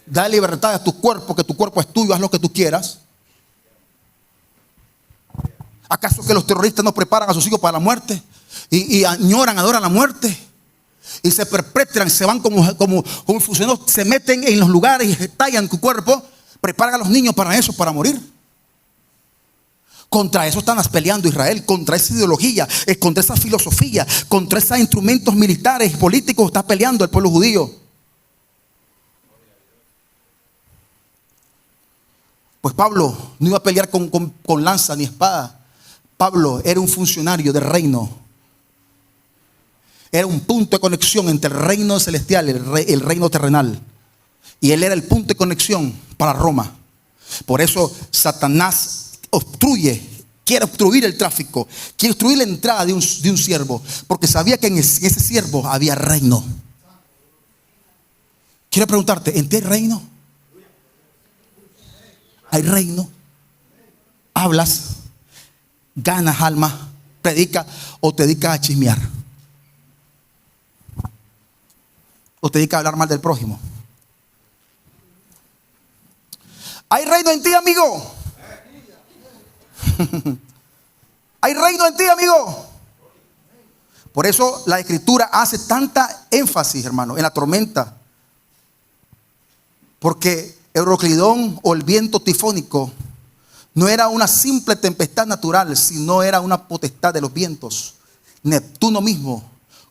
Da libertad a tu cuerpo, que tu cuerpo es tuyo, haz lo que tú quieras. ¿Acaso que los terroristas no preparan a sus hijos para la muerte? Y añoran, adoran la muerte. Y se perpetran, se van como fusionados, se meten en los lugares y estallan tu cuerpo. Preparan a los niños para eso, para morir. Contra eso están peleando Israel, contra esa ideología, contra esa filosofía, contra esos instrumentos militares y políticos está peleando el pueblo judío. Pues Pablo no iba a pelear con lanza ni espada. Pablo era un funcionario del reino. Era un punto de conexión entre el reino celestial y el reino terrenal. Y él era el punto de conexión para Roma. Por eso Satanás quiere obstruir el tráfico, quiere obstruir la entrada de un siervo, porque sabía que en ese siervo había reino. Quiero preguntarte, ¿en ti hay reino? ¿Hay reino? ¿Hablas? ¿Ganas alma? ¿Predica o te dedicas a chismear? ¿O te dedicas a hablar mal del prójimo? ¿Hay reino en ti, amigo? ¿Hay reino en ti, amigo? Por eso la Escritura hace tanta énfasis, hermano, en la tormenta. Porque Euroclidón o el viento tifónico no era una simple tempestad natural, sino era una potestad de los vientos. Neptuno mismo,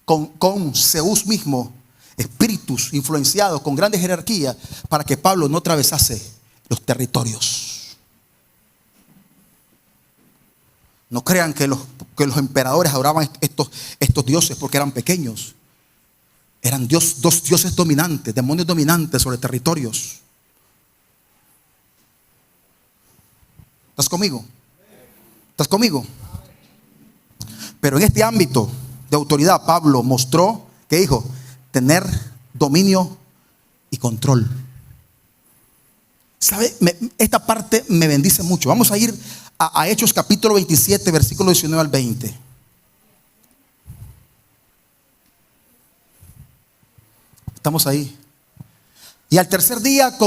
con Zeus mismo, espíritus influenciados con grandes jerarquías para que Pablo no atravesase los territorios. No crean que los emperadores adoraban estos dioses porque eran pequeños. Eran dos dioses dominantes, demonios dominantes sobre territorios. ¿Estás conmigo? ¿Estás conmigo? Pero en este ámbito de autoridad, Pablo mostró que dijo tener dominio y control. ¿Sabe? Esta parte me bendice mucho. Vamos a ir a Hechos capítulo 27, versículo 19 al 20. Estamos ahí. Y al tercer día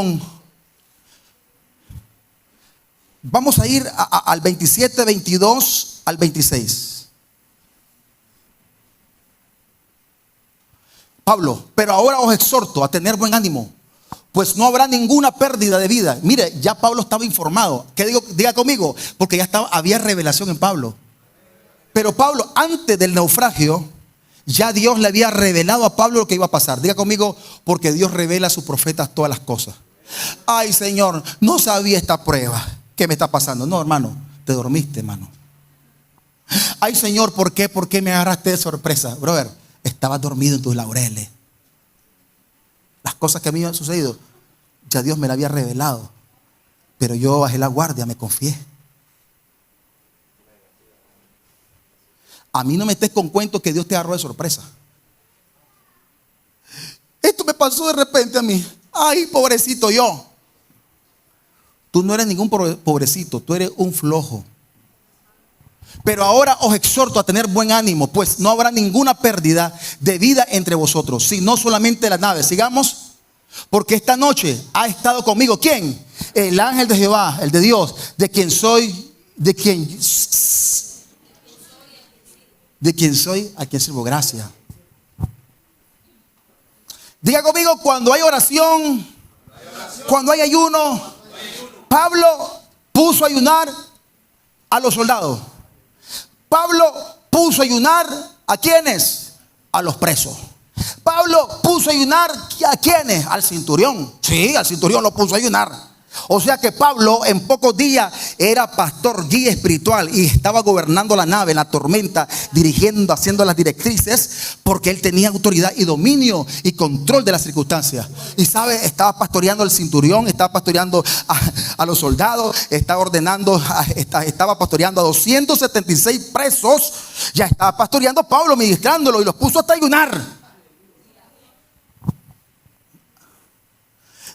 vamos a ir al 27, 22 al 26. Pablo, pero ahora os exhorto a tener buen ánimo, pues no habrá ninguna pérdida de vida. Mire, ya Pablo estaba informado. ¿Qué digo? Diga conmigo, porque ya había revelación en Pablo. Pero Pablo, antes del naufragio, ya Dios le había revelado a Pablo lo que iba a pasar. Diga conmigo, porque Dios revela a sus profetas todas las cosas. Ay, Señor, no sabía esta prueba. ¿Qué me está pasando? No, hermano, te dormiste, hermano. Ay, Señor, ¿por qué? ¿Por qué me agarraste de sorpresa? Brother, estabas dormido en tus laureles. Las cosas que a mí me han sucedido, ya Dios me las había revelado. Pero yo bajé la guardia, me confié. A mí no me estés con cuentos que Dios te agarró de sorpresa. Esto me pasó de repente a mí. Ay, pobrecito yo. Tú no eres ningún pobrecito, tú eres un flojo. Pero ahora os exhorto a tener buen ánimo, pues no habrá ninguna pérdida de vida entre vosotros, sino solamente la nave. Sigamos. Porque esta noche ha estado conmigo, ¿quién? El ángel de Jehová, el de Dios, de quien soy, a quien sirvo. Gracias. Diga conmigo, cuando hay oración, cuando hay ayuno, Pablo puso a ayunar a los soldados. Pablo puso a ayunar ¿a quiénes? A los presos. Pablo puso a ayunar ¿a quiénes? Al centurión. Sí, al centurión lo puso a ayunar. O sea que Pablo en pocos días era pastor, guía espiritual y estaba gobernando la nave en la tormenta, dirigiendo, haciendo las directrices, porque él tenía autoridad y dominio y control de las circunstancias. Y sabe, estaba pastoreando al centurión, estaba pastoreando a los soldados, estaba pastoreando a 276 presos, ya estaba pastoreando a Pablo, ministrándolo, y los puso hasta ayunar.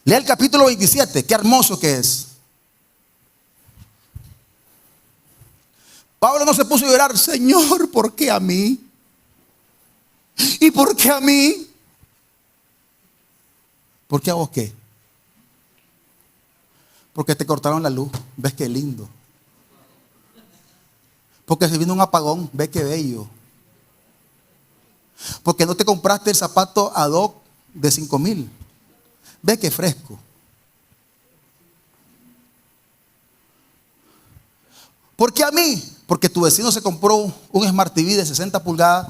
Lea el capítulo 27, qué hermoso que es. Pablo no se puso a llorar, Señor, ¿por qué a mí? ¿Y por qué a mí? ¿Por qué a vos qué? Porque te cortaron la luz, ves qué lindo. Porque se vino un apagón, ves qué bello. Porque no te compraste el zapato ad hoc de 5,000. Ve que fresco. ¿Por qué a mí? Porque tu vecino se compró un Smart TV de 60 pulgadas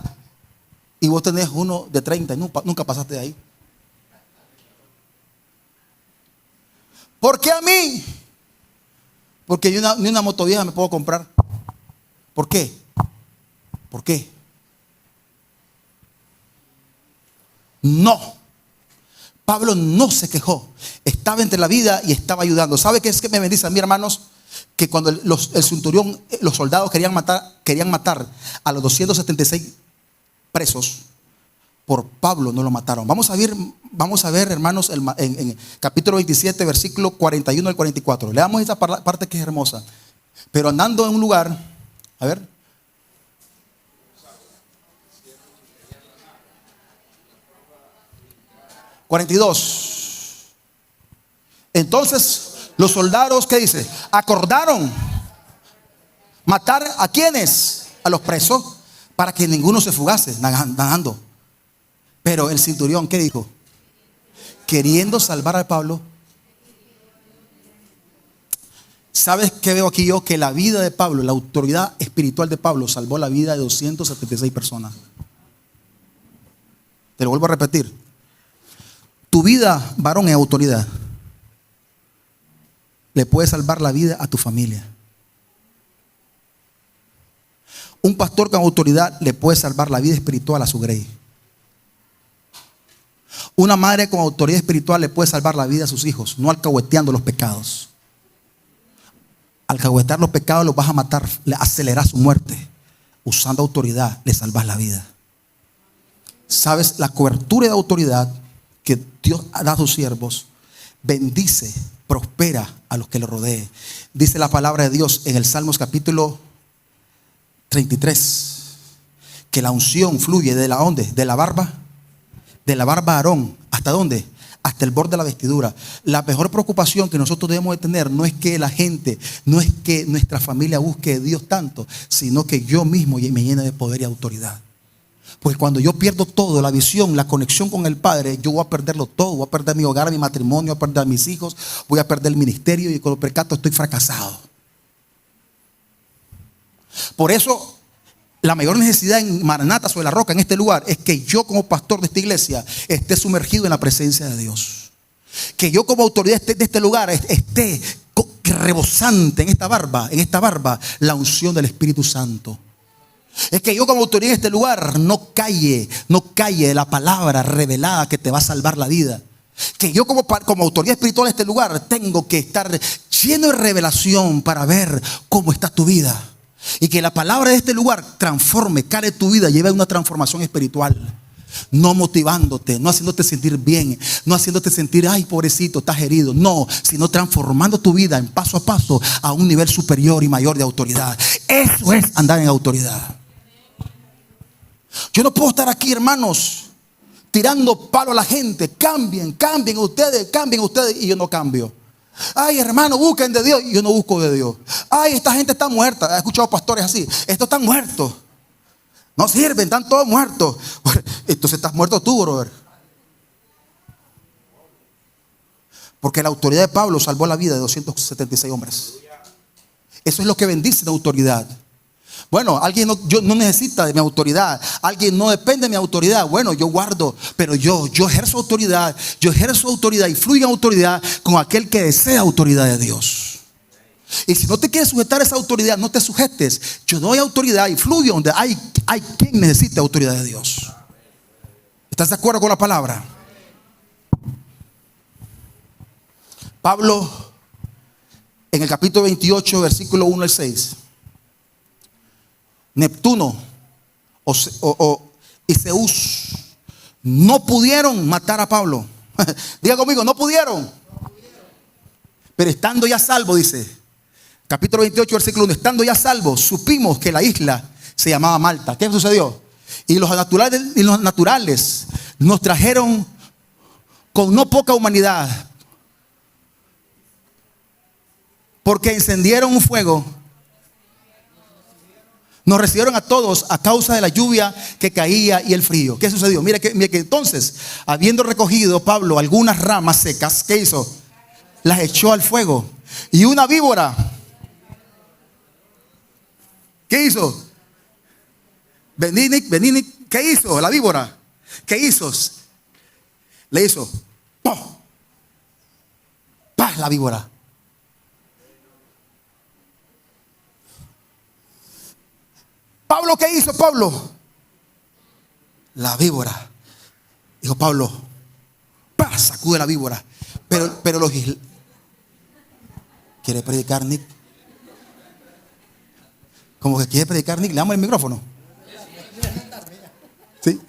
y vos tenés uno de 30 y nunca pasaste de ahí. ¿Por qué a mí? Porque yo ni una moto vieja me puedo comprar. ¿Por qué? ¿Por qué? No. Pablo no se quejó. Estaba entre la vida y estaba ayudando. ¿Sabe qué es que me bendice a mí, hermanos? Que cuando el centurión, los soldados querían matar a los 276 presos, por Pablo no lo mataron. Vamos a ver, hermanos, en capítulo 27, versículo 41 al 44. Leamos esta parte que es hermosa. Pero andando en un lugar, a ver. (42) Entonces los soldados, ¿qué dice? Acordaron matar a quienes, a los presos, para que ninguno se fugase nadando. Pero el centurión, ¿qué dijo? Queriendo salvar a Pablo. ¿Sabes qué veo aquí yo? Que la vida de Pablo, la autoridad espiritual de Pablo, salvó la vida de 276 personas. Te lo vuelvo a repetir. Tu vida, varón, es autoridad. Le puede salvar la vida a tu familia. Un pastor con autoridad le puede salvar la vida espiritual a su grey. Una madre con autoridad espiritual le puede salvar la vida a sus hijos, no alcahueteando los pecados. Alcahuetear los pecados los vas a matar, le aceleras su muerte. Usando autoridad le salvas la vida. ¿Sabes? La cobertura de autoridad que Dios da a sus siervos bendice, prospera a los que le rodeen. Dice la palabra de Dios en el Salmos capítulo 33 que la unción fluye de la ¿dónde? De la barba de Aarón. ¿Hasta dónde? Hasta el borde de la vestidura. La mejor preocupación que nosotros debemos de tener no es que la gente, no es que nuestra familia busque a Dios tanto, sino que yo mismo me llene de poder y autoridad. Pues cuando yo pierdo todo, la visión, la conexión con el Padre, yo voy a perderlo todo. Voy a perder mi hogar, mi matrimonio, voy a perder a mis hijos, voy a perder el ministerio y con los percatos estoy fracasado. Por eso, la mayor necesidad en Maranata, sobre la roca, en este lugar, es que yo como pastor de esta iglesia esté sumergido en la presencia de Dios. Que yo como autoridad de este lugar esté rebosante en esta barba, la unción del Espíritu Santo. Es que yo como autoridad en este lugar no calle la palabra revelada que te va a salvar la vida. Que yo como autoridad espiritual en este lugar tengo que estar lleno de revelación para ver cómo está tu vida. Y que la palabra de este lugar transforme, cale tu vida, lleve a una transformación espiritual. No motivándote, no haciéndote sentir bien, no haciéndote sentir, ay pobrecito, estás herido. No, sino transformando tu vida en paso a paso a un nivel superior y mayor de autoridad. Eso es andar en autoridad. Yo no puedo estar aquí, hermanos, tirando palo a la gente. Cambien ustedes, y yo no cambio. Ay, hermano, busquen de Dios y yo no busco de Dios. Ay, esta gente está muerta. He escuchado pastores así. Estos están muertos. No sirven, están todos muertos. Entonces estás muerto tú, brother. Porque la autoridad de Pablo salvó la vida de 276 hombres. Eso es lo que bendice la autoridad. Bueno, alguien no necesita de mi autoridad. Alguien no depende de mi autoridad. Bueno, yo guardo, pero yo ejerzo autoridad. Yo ejerzo autoridad y fluyo en autoridad con aquel que desea autoridad de Dios. Y si no te quieres sujetar a esa autoridad, no te sujetes. Yo doy autoridad y fluyo donde hay quien necesite autoridad de Dios. ¿Estás de acuerdo con la palabra? Pablo, en el capítulo 28, versículo 1 al 6. Neptuno y Zeus no pudieron matar a Pablo. Diga conmigo, no pudieron. Pero estando ya salvo, dice, capítulo 28, versículo 1, estando ya salvo, supimos que la isla se llamaba Malta. ¿Qué sucedió? Y los naturales nos trajeron con no poca humanidad, porque encendieron un fuego. Nos recibieron a todos a causa de la lluvia que caía y el frío. ¿Qué sucedió? Mire que entonces, habiendo recogido Pablo algunas ramas secas, ¿qué hizo? Las echó al fuego. Y una víbora ¿Qué hizo? Beninic, ¿qué hizo? La víbora. ¿Qué hizo? Le hizo, ¡pum! ¡Pah! La víbora. Pablo, ¿qué hizo Pablo? La víbora. Dijo Pablo, ¡pah! Sacude la víbora. Pero los ¿quiere predicar Nick? Como que quiere predicar Nick. Le damos el micrófono. ¿Sí?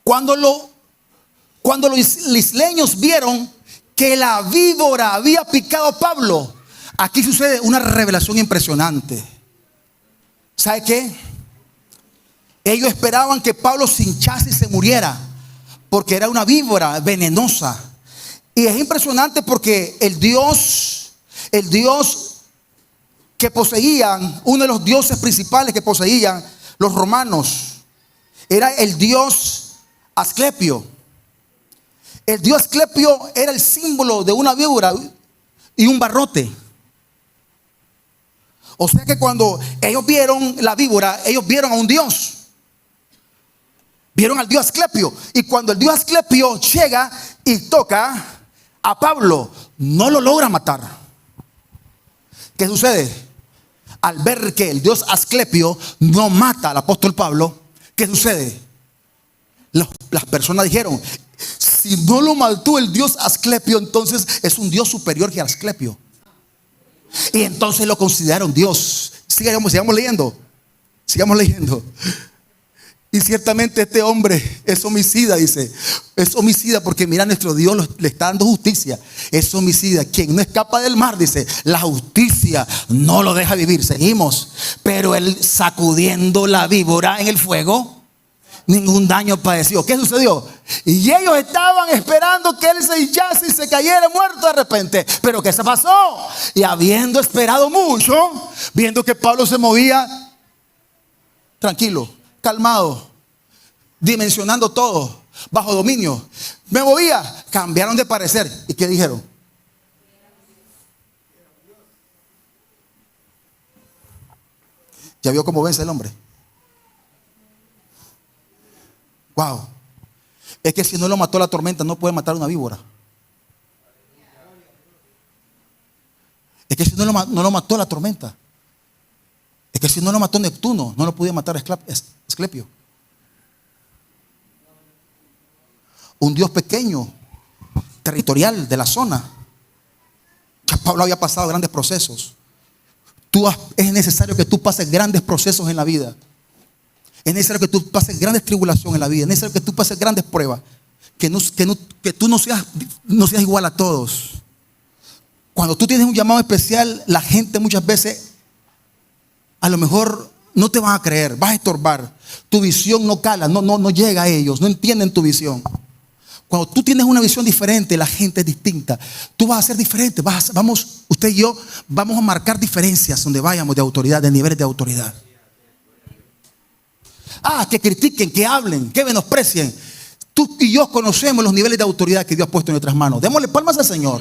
Cuando los isleños vieron que la víbora había picado a Pablo, aquí sucede una revelación impresionante. ¿Sabe qué? Ellos esperaban que Pablo se hinchase y se muriera, porque era una víbora venenosa. Y es impresionante porque el Dios que poseían, uno de los dioses principales que poseían los romanos, era el dios Asclepio. El dios Asclepio era el símbolo de una víbora y un barrote. O sea que cuando ellos vieron la víbora, ellos vieron a un dios. Vieron al dios Asclepio. Y cuando el dios Asclepio llega y toca a Pablo, no lo logra matar. ¿Qué sucede? Al ver que el dios Asclepio no mata al apóstol Pablo, ¿qué sucede? Las personas dijeron, si no lo mató el dios Asclepio, entonces es un dios superior que Asclepio. Y entonces lo consideraron Dios. Sigamos leyendo. Y ciertamente este hombre es homicida, dice. Es homicida porque mira, nuestro Dios le está dando justicia. Es homicida. Quien no escapa del mar, dice, la justicia no lo deja vivir. Seguimos. Pero él, sacudiendo la víbora en el fuego, ningún daño padeció. ¿Qué sucedió? Y ellos estaban esperando que él se hinchase y se cayera muerto de repente. Pero ¿qué se pasó? Y habiendo esperado mucho, viendo que Pablo se movía tranquilo, calmado, dimensionando todo, bajo dominio, me movía, cambiaron de parecer. ¿Y qué dijeron? ¿Ya vio cómo vence el hombre? Wow. Es que si no lo mató la tormenta, no puede matar una víbora. Es que si no lo mató la tormenta, es que si no lo mató Neptuno, no lo podía matar Asclepio. Un dios pequeño, territorial de la zona. Ya Pablo había pasado grandes procesos. Es necesario que tú pases grandes procesos en la vida. Es necesario que tú pases grandes tribulaciones en la vida. Es necesario que tú pases grandes pruebas. Que tú no seas igual a todos. Cuando tú tienes un llamado especial, la gente muchas veces a lo mejor no te van a creer, vas a estorbar. Tu visión no cala, no llega a ellos, no entienden tu visión. Cuando tú tienes una visión diferente, la gente es distinta. Tú vas a ser diferente. Usted y yo vamos a marcar diferencias donde vayamos de autoridad, de niveles de autoridad. Que critiquen, que hablen, que menosprecien. Tú y yo conocemos los niveles de autoridad que Dios ha puesto en nuestras manos. Démosle palmas al Señor.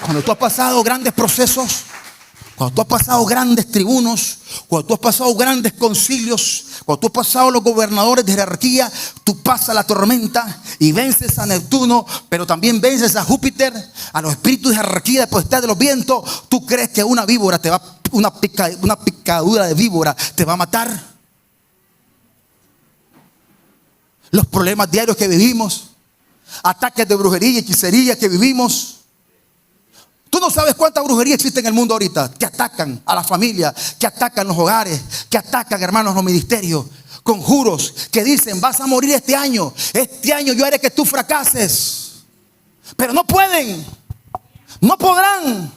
Cuando tú has pasado grandes procesos, cuando tú has pasado grandes tribunos, cuando tú has pasado grandes concilios, cuando tú has pasado los gobernadores de jerarquía, tú pasas la tormenta y vences a Neptuno, pero también vences a Júpiter, a los espíritus de jerarquía, de potestad de los vientos. ¿Tú crees que una víbora una picadura de víbora te va a matar? Los problemas diarios que vivimos, ataques de brujería y hechicería que vivimos. Tú no sabes cuánta brujería existe en el mundo ahorita, que atacan a la familia, que atacan los hogares, que atacan, hermanos, los ministerios. Conjuros que dicen, vas a morir este año yo haré que tú fracases. Pero no pueden, no podrán,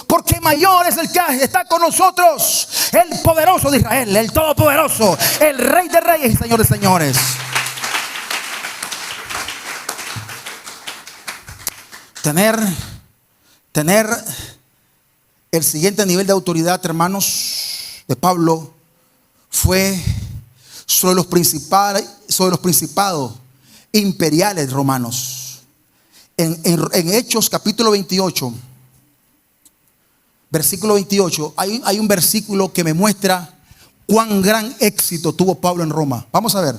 porque mayor es el que está con nosotros, el poderoso de Israel, el todopoderoso, el Rey de reyes y Señor de señores. Tener el siguiente nivel de autoridad, hermanos, de Pablo fue sobre los principados imperiales romanos. En Hechos capítulo 28, versículo 28, hay un versículo que me muestra cuán gran éxito tuvo Pablo en Roma. Vamos a ver.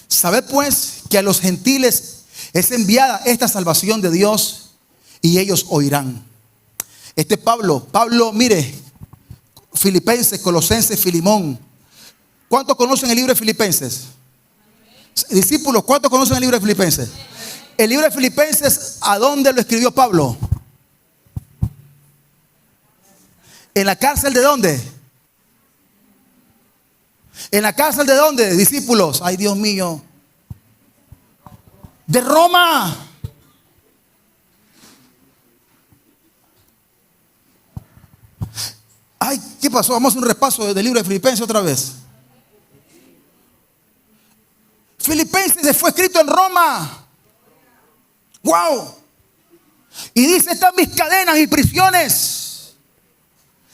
Sabed pues que a los gentiles es enviada esta salvación de Dios y ellos oirán. Pablo, mire, Filipenses, Colosenses, Filimón. ¿Cuántos conocen el libro de Filipenses? Discípulos, ¿cuántos conocen el libro de Filipenses? El libro de Filipenses, ¿a dónde lo escribió Pablo? ¿En la cárcel de dónde? ¿En la cárcel de dónde, discípulos? Ay, Dios mío. De Roma. Ay, ¿qué pasó? Vamos a hacer un repaso del libro de Filipenses otra vez. Filipenses fue escrito en Roma. ¡Wow! Y dice, están mis cadenas y prisiones.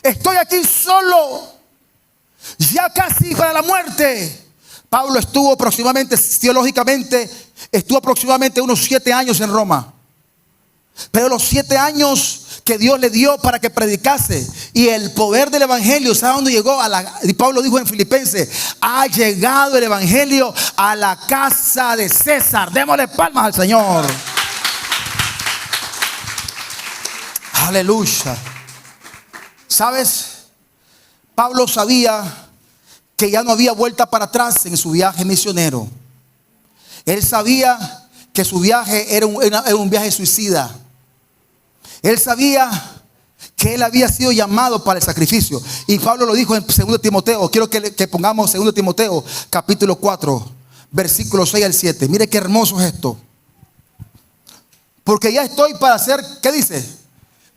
Estoy aquí solo, ya casi para la muerte. Pablo estuvo aproximadamente, teológicamente, unos 7 años en Roma. Pero los 7 años que Dios le dio para que predicase y el poder del evangelio, ¿sabe dónde llegó? Y Pablo dijo en Filipenses, ha llegado el evangelio a la casa de César. Démosle palmas al Señor. Aleluya. ¿Sabes? Pablo sabía que ya no había vuelta para atrás en su viaje misionero. Él sabía que su viaje era un viaje suicida. Él sabía que él había sido llamado para el sacrificio. Y Pablo lo dijo en 2 Timoteo. Quiero que pongamos 2 Timoteo capítulo 4, versículos 6 al 7. Mire qué hermoso es esto. Porque ya estoy para ser, ¿qué dice?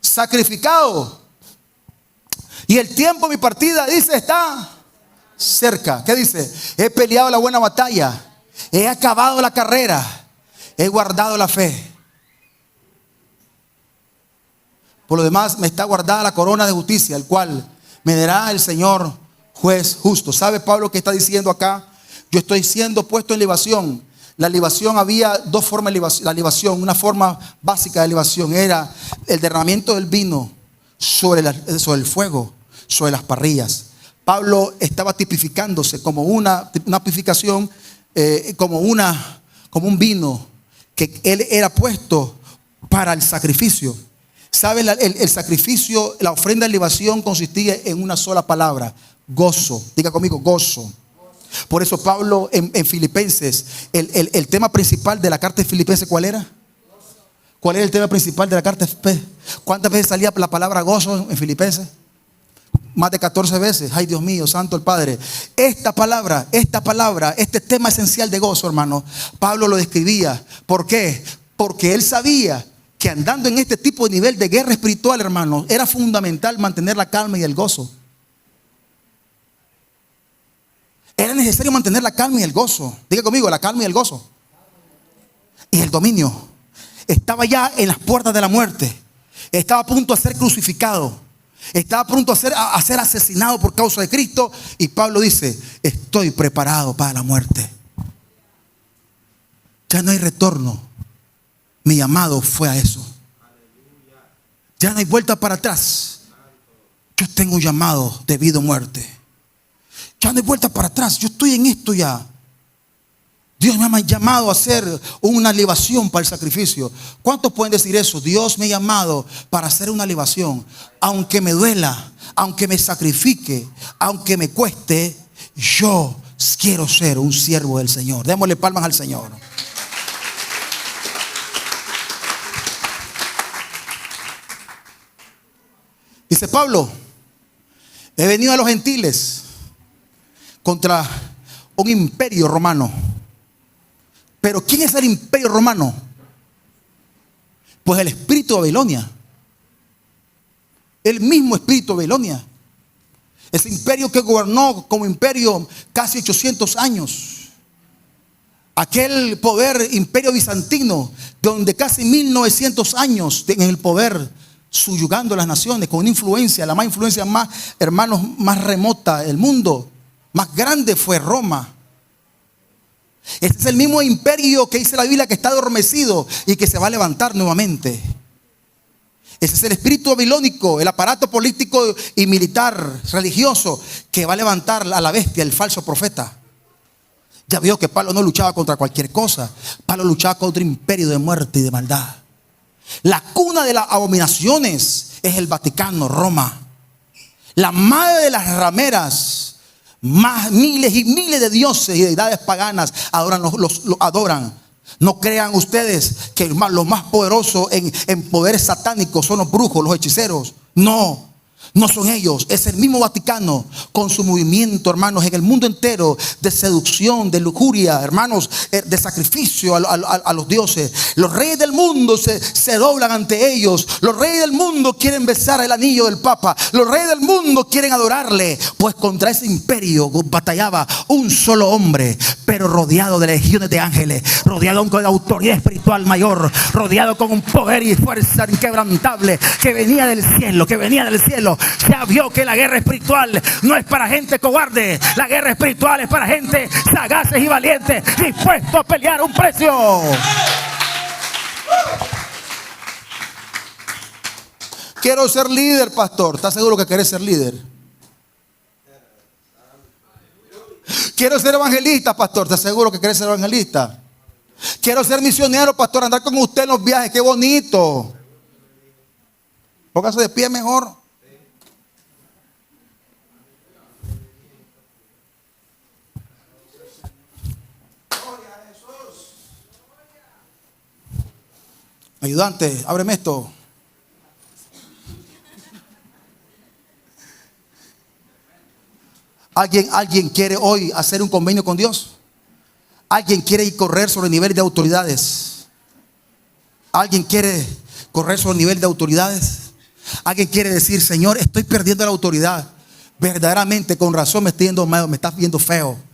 Sacrificado. Y el tiempo de mi partida, dice, está cerca. ¿Qué dice? He peleado la buena batalla. He acabado la carrera. He guardado la fe. Por lo demás, me está guardada la corona de justicia, el cual me dará el Señor juez justo. ¿Sabe Pablo qué está diciendo acá? Yo estoy siendo puesto en libación. La libación, había 2 formas de libación. La libación, una forma básica de libación era el derramamiento del vino sobre el fuego, sobre las parrillas. Pablo estaba tipificándose como una tipificación, como un vino que él era puesto para el sacrificio. ¿Sabe? El sacrificio, la ofrenda de libación consistía en una sola palabra: gozo. Diga conmigo, gozo. Por eso Pablo en Filipenses, el tema principal de la carta de Filipenses, ¿cuál era? ¿Cuál era el tema principal de la carta? ¿Cuántas veces salía la palabra gozo en Filipenses? Más de 14 veces. Ay, Dios mío, santo el Padre. Esta palabra, este tema esencial de gozo, hermano, Pablo lo describía. ¿Por qué? Porque él sabía que andando en este tipo de nivel de guerra espiritual, hermano, era fundamental mantener la calma y el gozo. Era necesario mantener la calma y el gozo. Diga conmigo, la calma y el gozo. Y el dominio. Estaba ya en las puertas de la muerte. Estaba a punto de ser crucificado. Estaba a punto de ser asesinado por causa de Cristo. Y Pablo dice, estoy preparado para la muerte. Ya no hay retorno. Mi llamado fue a eso. Ya no hay vuelta para atrás. Yo tengo un llamado de vida o muerte. Ya no hay vuelta para atrás. Yo estoy en esto ya. Dios me ha llamado a hacer una libación para el sacrificio. ¿Cuántos pueden decir eso? Dios me ha llamado para hacer una libación. Aunque me duela, aunque me sacrifique, aunque me cueste, yo quiero ser un siervo del Señor. Démosle palmas al Señor. Dice Pablo, he venido a los gentiles contra un imperio romano. Pero ¿quién es el imperio romano? Pues el espíritu de Babilonia. El mismo espíritu de Babilonia. Ese imperio que gobernó como imperio casi 800 años. Aquel poder imperio bizantino, donde casi 1900 años en el poder, subyugando las naciones con una influencia, la más influencia más, hermanos, más remota del mundo, más grande fue Roma. Ese es el mismo imperio que dice la Biblia que está adormecido y que se va a levantar nuevamente. Ese es el espíritu babilónico, el aparato político y militar, religioso, que va a levantar a la bestia, el falso profeta. Ya vio que Pablo no luchaba contra cualquier cosa. Pablo luchaba contra un imperio de muerte y de maldad. La cuna de las abominaciones es el Vaticano, Roma. La madre de las rameras, más miles y miles de dioses y deidades paganas adoran. No crean ustedes que los más poderosos en poderes satánicos son los brujos, los hechiceros. No, no son ellos. Es el mismo Vaticano con su movimiento, hermanos, en el mundo entero de seducción, de lujuria, hermanos, de sacrificio a los dioses. Los reyes del mundo se doblan ante ellos. Los reyes del mundo quieren besar el anillo del Papa. Los reyes del mundo quieren adorarle. Pues contra ese imperio batallaba un solo hombre, pero rodeado de legiones de ángeles, rodeado con la autoridad espiritual mayor, rodeado con un poder y fuerza inquebrantable que venía del cielo, Ya vio que la guerra espiritual no es para gente cobarde. La guerra espiritual es para gente sagaces y valientes, dispuestos a pelear un precio. Quiero ser líder, pastor. ¿Estás seguro que querés ser líder? Quiero ser evangelista, pastor. ¿Estás seguro que querés ser evangelista? Quiero ser misionero, pastor. Andar con usted en los viajes. Qué bonito. Póngase de pie mejor. Ayudante, ábreme esto. ¿Alguien quiere hoy hacer un convenio con Dios? ¿Alguien quiere ir correr sobre el nivel de autoridades? ¿Alguien quiere correr sobre el nivel de autoridades? ¿Alguien quiere decir, Señor, estoy perdiendo la autoridad? Verdaderamente, con razón me estás viendo feo.